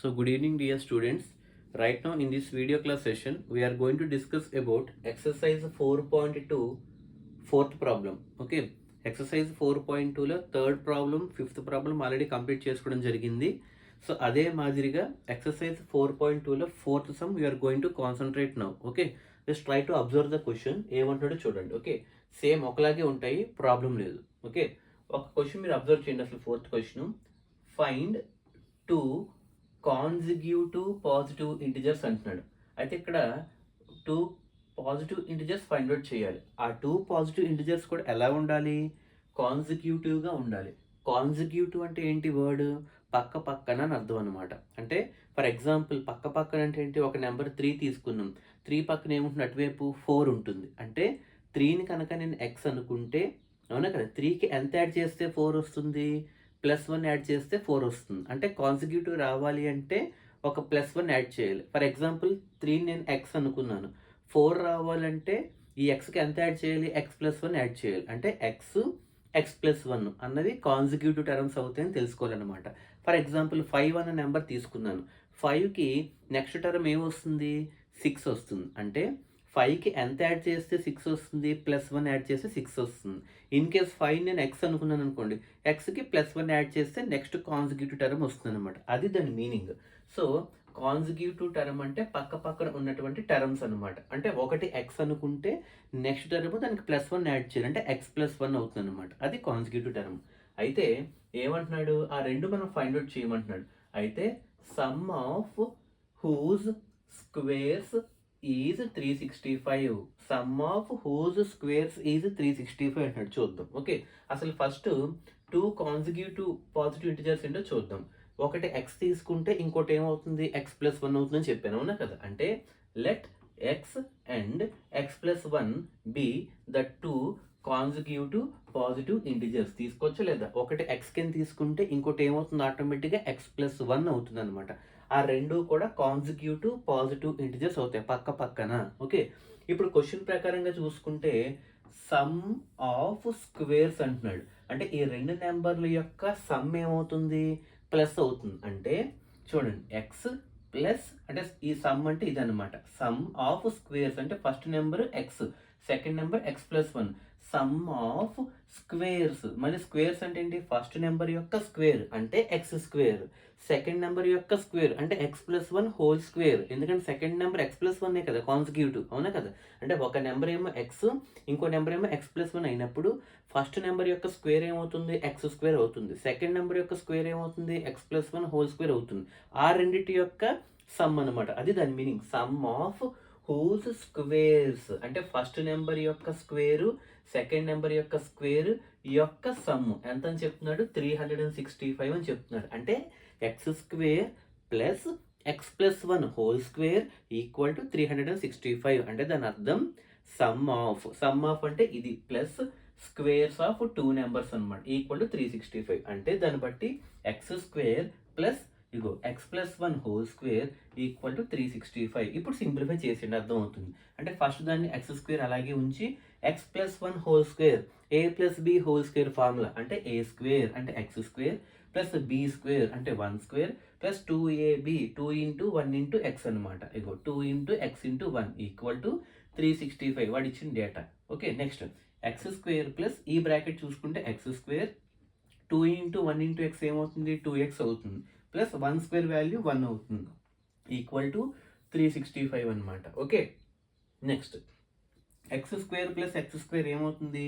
So good evening dear students. Right now in this video class session we are going to discuss about exercise 4.2 fourth problem. Okay, exercise 4.2 లో third problem fifth problem already complete చేసుకోవడం జరిగింది. So అదే మాదిరిగా exercise 4.2లో fourth sum we are going to concentrate now. Okay, just try to observe the question ఏమంటాడో చూడండి. Okay, same ఒకలాగే ఉంటాయి, ప్రాబ్లం లేదు. ఓకే, ఒక క్వశ్చన్ మీరు అబ్జర్వ్ చేయండి. అసలు fourth question, find two consecutive positive integers అంటున్నాడు. అయితే ఇక్కడ two positive integers find out చేయాలి. ఆ టూ పాజిటివ్ ఇంటిజర్స్ కూడా ఎలా ఉండాలి? కాన్సిక్యూటివ్గా ఉండాలి. కాన్సిక్యూటివ్ అంటే ఏంటి? వర్డ్ పక్క పక్కన అని అర్థం అనమాట. అంటే ఫర్ ఎగ్జాంపుల్ పక్క పక్కన అంటే ఏంటి? ఒక నెంబర్ 3 తీసుకున్నాం, 3 పక్కన ఏముంటుంది? అటువైపు 4 ఉంటుంది. అంటే 3ని కనుక నేను ఎక్స్ అనుకుంటే, అవునా కదా, 3కి ఎంత యాడ్ చేస్తే 4 వస్తుంది? +1 యాడ్ చేస్తే 4 వస్తుంది. అంటే కాన్సిక్యూటివ్ రావాలి అంటే ఒక +1 యాడ్ చేయాలి. ఫర్ ఎగ్జాంపుల్ 3ని నేను ఎక్స్ అనుకున్నాను, 4 రావాలంటే ఈ ఎక్స్కి ఎంత యాడ్ చేయాలి? x+1 యాడ్ చేయాలి. అంటే x+1 అన్నది కాన్సిక్యూటివ్ టర్మ్స్ అవుతాయని తెలుసుకోవాలన్నమాట. ఫర్ ఎగ్జాంపుల్ 5 అన్న నెంబర్ తీసుకున్నాను, 5కి నెక్స్ట్ టర్మ్ ఏమొస్తుంది? 6 వస్తుంది. అంటే 5కి ఎంత యాడ్ చేస్తే 6 వస్తుంది? +1 యాడ్ చేస్తే 6 వస్తుంది. ఇన్ కేస్ 5 నేను ఎక్స్ అనుకున్నాను అనుకోండి, ఎక్స్కి +1 యాడ్ చేస్తే నెక్స్ట్ కాన్సిక్యూటివ్ టర్మ్ వస్తుంది అనమాట. అది దాని మీనింగ్. సో కాన్సిక్యూటివ్ టర్మ్ అంటే పక్క పక్కన ఉన్నటువంటి టర్మ్స్ అనమాట. అంటే ఒకటి ఎక్స్ అనుకుంటే నెక్స్ట్ టర్మ్ దానికి +1 యాడ్ చేయాలి, అంటే x+1 అవుతుంది అనమాట. అది కాన్సిక్యూటివ్ టర్మ్. అయితే ఏమంటున్నాడు? ఆ రెండు మనం ఫైండ్ అవుట్ చేయమంటున్నాడు. అయితే sum of whose squares is 365. Sum of whose squares is 365 అంటున్నాడు. చూద్దాం. ఓకే, అసలు first two consecutive positive integers ఏంటో చూద్దాం. ఒకటి ఎక్స్ తీసుకుంటే ఇంకోటి ఏమవుతుంది? x+1 అవుతుందని చెప్పాను, అవునా కదా. అంటే let X and x+1 be the two consecutive positive integers. తీసుకోవచ్చు లేదా? ఒకటి ఎక్స్ కింద తీసుకుంటే ఇంకోటి ఏమవుతుంది? ఆటోమేటిక్గా x+1 అవుతుంది అనమాట. ఆ రెండు కూడా కాన్సిక్యూటివ్ పాజిటివ్ ఇంటిజర్స్ అవుతాయి పక్క పక్కన. ఓకే, ఇప్పుడు క్వశ్చన్ ప్రకారంగా చూసుకుంటే సమ్ ఆఫ్ స్క్వేర్స్ అంటున్నాడు. అంటే ఈ రెండు నెంబర్ల యొక్క సమ్ ఏమవుతుంది? ప్లస్ అవుతుంది. అంటే చూడండి, ఎక్స్ ప్లస్, అంటే ఈ సమ్ అంటే ఇదనమాట. సమ్ ఆఫ్ స్క్వేర్స్ అంటే first number X, second number x+1. Some of squares, మళ్ళీ స్క్వేర్స్ అంటే ఏంటి? ఫస్ట్ నెంబర్ యొక్క స్క్వేర్ అంటే ఎక్స్ స్క్వేర్, సెకండ్ నెంబర్ యొక్క స్క్వేర్ అంటే x+1 హోల్ స్క్వేర్. ఎందుకంటే సెకండ్ నెంబర్ x+1 కదా కాన్సిక్యూటివ్, అవునా కదా. అంటే ఒక నెంబర్ ఏమో ఎక్స్, ఇంకో నెంబర్ ఏమో x+1 అయినప్పుడు ఫస్ట్ నెంబర్ యొక్క స్క్వేర్ ఏమవుతుంది? ఎక్స్ స్క్వేర్ అవుతుంది. సెకండ్ నెంబర్ యొక్క స్క్వేర్ ఏమవుతుంది? x+1 హోల్ స్క్వేర్ అవుతుంది. ఆ రెండింటి యొక్క సమ్ అనమాట. అది దాని meaning. Sum of whose squares అంటే ఫస్ట్ నెంబర్ యొక్క స్క్వేరు, సెకండ్ నెంబర్ యొక్క స్క్వేర్ యొక్క సమ్ ఎంత అని చెప్తున్నాడు? 365 అని చెప్తున్నాడు. అంటే x square plus x+1 whole square equal to 365. అంటే దాని అర్థం సమ్ ఆఫ్ అంటే ఇది plus squares of two numbers అనమాట, ఈక్వల్ టు 365. అంటే దాన్ని బట్టి ఎక్స్ స్క్వేర్ ప్లస్ ఇగో x+1 whole square equal to 365. ఇప్పుడు సింప్లిఫై చేసేయండి, అర్థం అవుతుంది. అంటే ఫస్ట్ దాన్ని ఎక్స్ స్క్వేర్ అలాగే ఉంచి x+1 whole square a+b whole square formula అంటే a స్క్వేర్ అంటే x square plus b square అంటే 1 square plus 2ab 2 into 1 into X అనమాట. ఇగో 2 into X into 1 equal to 365. వాడు ఇచ్చిన data. Okay, next X square plus ఈ bracket చూసుకుంటే X square 2 into 1 into X ఏమవుతుంది? 2x అవుతుంది. Plus 1 square value 1 అవుతుంది, equal to 365 అనమాట. Okay, next X square plus X square ఏమవుతుంది?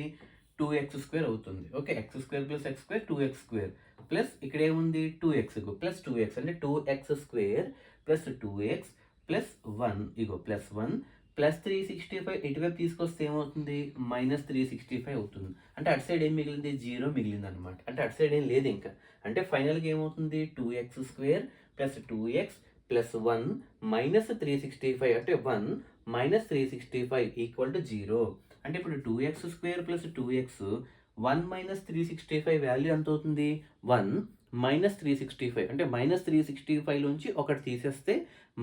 2x స్క్వేర్ అవుతుంది. Okay, X square plus X square 2x square plus ఇక్కడ ఏముంది? 2x ప్లస్ 2x అంటే 2x square plus 2x plus 1 ఇగో plus 1 plus 365. ఇటువైపు తీసుకొస్తే ఏమవుతుంది? -365 అవుతుంది. అంటే అటు సైడ్ ఏం మిగిలింది? 0 మిగిలింది అనమాట. అంటే అటు సైడ్ ఏం లేదు ఇంకా. అంటే ఫైనల్గా ఏమవుతుంది? 2x square plus 2x plus 1 minus 365 అంటే 1 మైనస్ 365 ఈక్వల్ టు 0. అంటే ఇప్పుడు 2x square plus 2x 1 minus 365 value ఎంత అవుతుంది? 1 -365 అంటే -365 నుంచి ఒకటి తీసేస్తే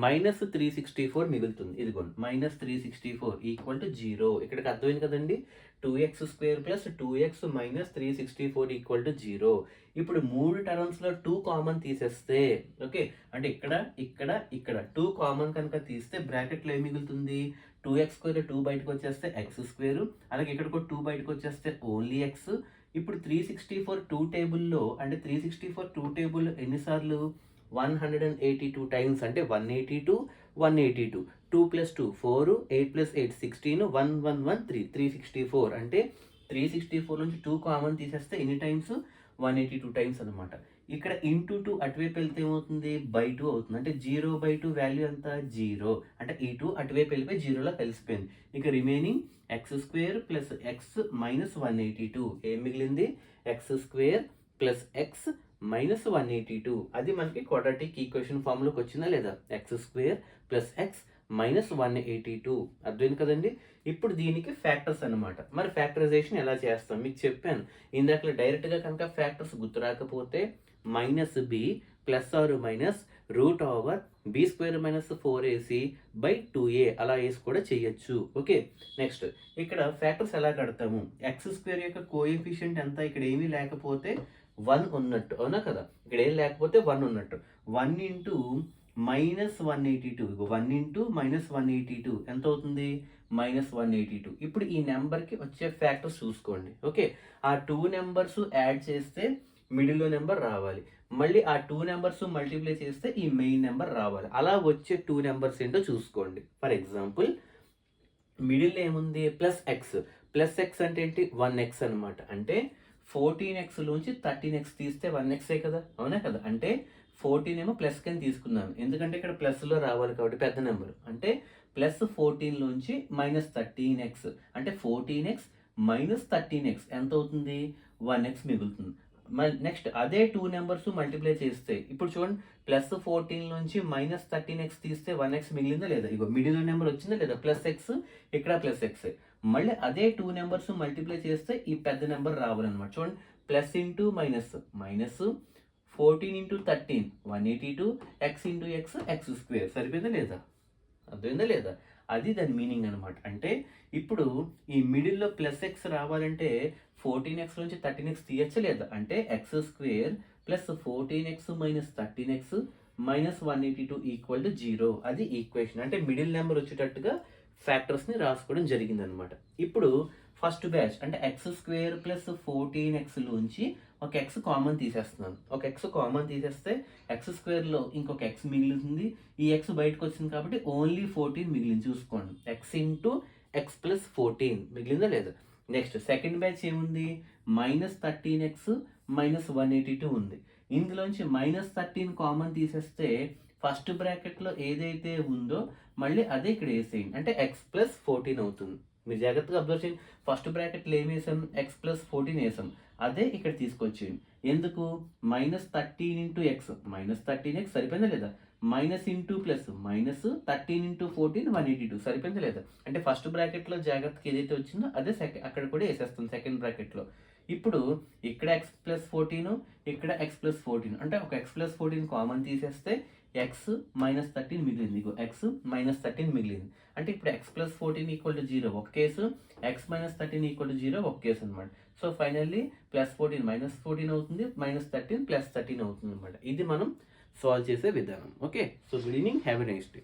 -364 మిగులుతుంది. ఇదిగోండి -364 ఈక్వల్ టు 0. ఇక్కడికి అర్థమైంది కదండి. 2x² plus 2x minus 364 equal to 0. ఇప్పుడు 3 టర్మ్స్లో 2 కామన్ తీసేస్తే ఓకే, అంటే ఇక్కడ ఇక్కడ ఇక్కడ 2 కామన్ కనుక తీస్తే బ్రాకెట్లో ఏం మిగులుతుంది? 2x² 2 బయటకు వచ్చేస్తే x², అలాగే ఇక్కడ కూడా 2 బయటకు వచ్చేస్తే ఓన్లీ x. ఇప్పుడు 364 2 టేబుల్లో అంటే 364 2 టేబుల్ ఎన్నిసార్లు? 182 టైమ్స్, అంటే 182 182. 2 + 2 4, 8 + 8 16, 1 1 1 3 364. అంటే 364 నుంచి 2 కామన్ తీసేస్తే ఎన్ని టైమ్స్? 182 టైమ్స్ అనమాట. ఇక్కడ ఇంటూ 2 అటువైపు వెళ్తే ఏమవుతుంది? బై 2 అవుతుంది. అంటే 0/2 వాల్యూ ఎంత? 0. అంటే ఈ 2 అటువైపు వెళ్ళిపోయి 0లో కలిసిపోయింది. ఇక remaining x² plus x minus 182. ఏం మిగిలింది? x² plus x minus 182. అది మనకి క్వాడ్రాటిక్ ఈక్వేషన్ ఫామ్లోకి వచ్చిందా లేదా? x² plus x minus 182. అర్థమైంది కదండి. ఇప్పుడు దీనికి ఫ్యాక్టర్స్ అనమాట. మరి ఫ్యాక్టరైజేషన్ ఎలా చేస్తాం మీకు చెప్పాను ఇందాక. డైరెక్ట్గా కనుక ఫ్యాక్టర్స్ గుర్తు రాకపోతే -b plus or minus √b² minus 4ac/2a అలా వేసి కూడా చేయొచ్చు. ఓకే, నెక్స్ట్ ఇక్కడ ఫ్యాక్టర్స్ ఎలా కడతాము? x² యొక్క కోఎఫిషియంట్ ఎంత? ఇక్కడ ఏమీ లేకపోతే 1 ఉన్నట్టు, అవునా కదా? ఇక్కడ ఏం లేకపోతే 1 ఉన్నట్టు. 1 ఇంటూ -182, 1 ఇంటూ -182 ఎంత అవుతుంది? -182. ఇప్పుడు ఈ నెంబర్కి వచ్చే ఫ్యాక్టర్స్ చూసుకోండి. ఓకే, ఆ 2 నెంబర్స్ యాడ్ చేస్తే మిడిల్లో నెంబర్ రావాలి, మళ్ళీ ఆ 2 నెంబర్స్ మల్టిప్లై చేస్తే ఈ మెయిన్ నెంబర్ రావాలి. అలా వచ్చే 2 నెంబర్స్ ఏంటో చూసుకోండి. ఫర్ ఎగ్జాంపుల్ మిడిల్ ఏముంది? ప్లస్ ఎక్స్ అంటే ఏంటి? 1x అనమాట. అంటే 14x లోంచి 13x తీస్తే 1xే కదా, అవునా కదా? అంటే 14 ఏమో ప్లస్ కింద తీసుకున్నాను, ఎందుకంటే ఇక్కడ ప్లస్లో రావాలి కాబట్టి పెద్ద నెంబర్. అంటే +14 లోంచి -13x, అంటే 14x మైనస్ 13x ఎంత అవుతుంది? 1x మిగులుతుంది. నెక్స్ట్ అదే 2 నెంబర్స్ మల్టిప్లై చేస్తే ఇప్పుడు చూడండి, +14 నుంచి -13x తీస్తే 1x మిగిలిందా లేదా? ఇగో మిడిల్ నెంబర్ వచ్చిందా లేదా? +x, ఇక్కడ +x. మళ్ళీ అదే 2 నెంబర్స్ మల్టిప్లై చేస్తే ఈ పెద్ద నెంబర్ రావాలన్నమాట. చూడండి, plus into minus, minus 14 into 13 182, x into x x². సరిపోయిందా లేదా? అర్థమైందా లేదా? అది దాని మీనింగ్ అనమాట. అంటే ఇప్పుడు ఈ మిడిల్లో +x రావాలంటే 14x నుంచి 13x తీయచ్చా లేదా? అంటే x² plus 14x minus 13x minus 182 equal to 0. అది ఈక్వేషన్. అంటే మిడిల్ నెంబర్ వచ్చేటట్టుగా ఫ్యాక్టర్స్ని రాసుకోవడం జరిగింది అనమాట. ఇప్పుడు ఫస్ట్ బ్యాచ్ అంటే x² ప్లస్ 14x లోంచి ఒక x కామన్ తీసేస్తున్నాను. ఒక x కామన్ తీసేస్తే x²లో ఇంకొక x మిగిలింది. ఈ x బయటకు వచ్చింది కాబట్టి ఓన్లీ 14 మిగిలింది. చూసుకోండి, x ఇంటూ x ప్లస్ 14 మిగిలిందా లేదా? నెక్స్ట్ సెకండ్ బ్యాచ్ ఏముంది? -13x మైనస్ 182 ఉంది. ఇందులోంచి -13 కామన్ తీసేస్తే ఫస్ట్ బ్రాకెట్లో ఏదైతే ఉందో మళ్ళీ అదే ఇక్కడ వేసేయండి, అంటే x ప్లస్ 14 అవుతుంది. మీరు జాగ్రత్తగా అబ్జర్వ్ చేయండి. ఫస్ట్ బ్రాకెట్లో ఏం వేసాం? x ప్లస్ 14 వేసాం. అదే ఇక్కడ తీసుకొచ్చేయండి. ఎందుకు? -13 ఇంటూ ఎక్స్ -13x సరిపోయిందా లేదా? Minus into plus minus 13 into 14 182 సరిపోయిందా లేదా? అంటే ఫస్ట్ బ్రాకెట్లో జాగ్రత్తగా ఏదైతే వచ్చిందో అదే అక్కడ కూడా వేసేస్తాం సెకండ్ బ్రాకెట్లో. ఇప్పుడు ఇక్కడ x ప్లస్ 14, ఇక్కడ x ప్లస్ 14, అంటే ఒక x ప్లస్ 14 కామన్ తీసేస్తే x మైనస్ 13 మిగిలింది. ఇగో x మైనస్ 13 మిగిలింది. అంటే ఇప్పుడు x ప్లస్ 14 ఈక్వల్ టు 0 ఒక case, x minus 13 equal to 0 ఒక కేసు అనమాట. సో ఫైనల్లీ +14 -14 అవుతుంది, -13 +13 అవుతుంది అనమాట. ఇది మనం సాల్వ్ చేసే విధానం. Okay, so good evening, have a nice day.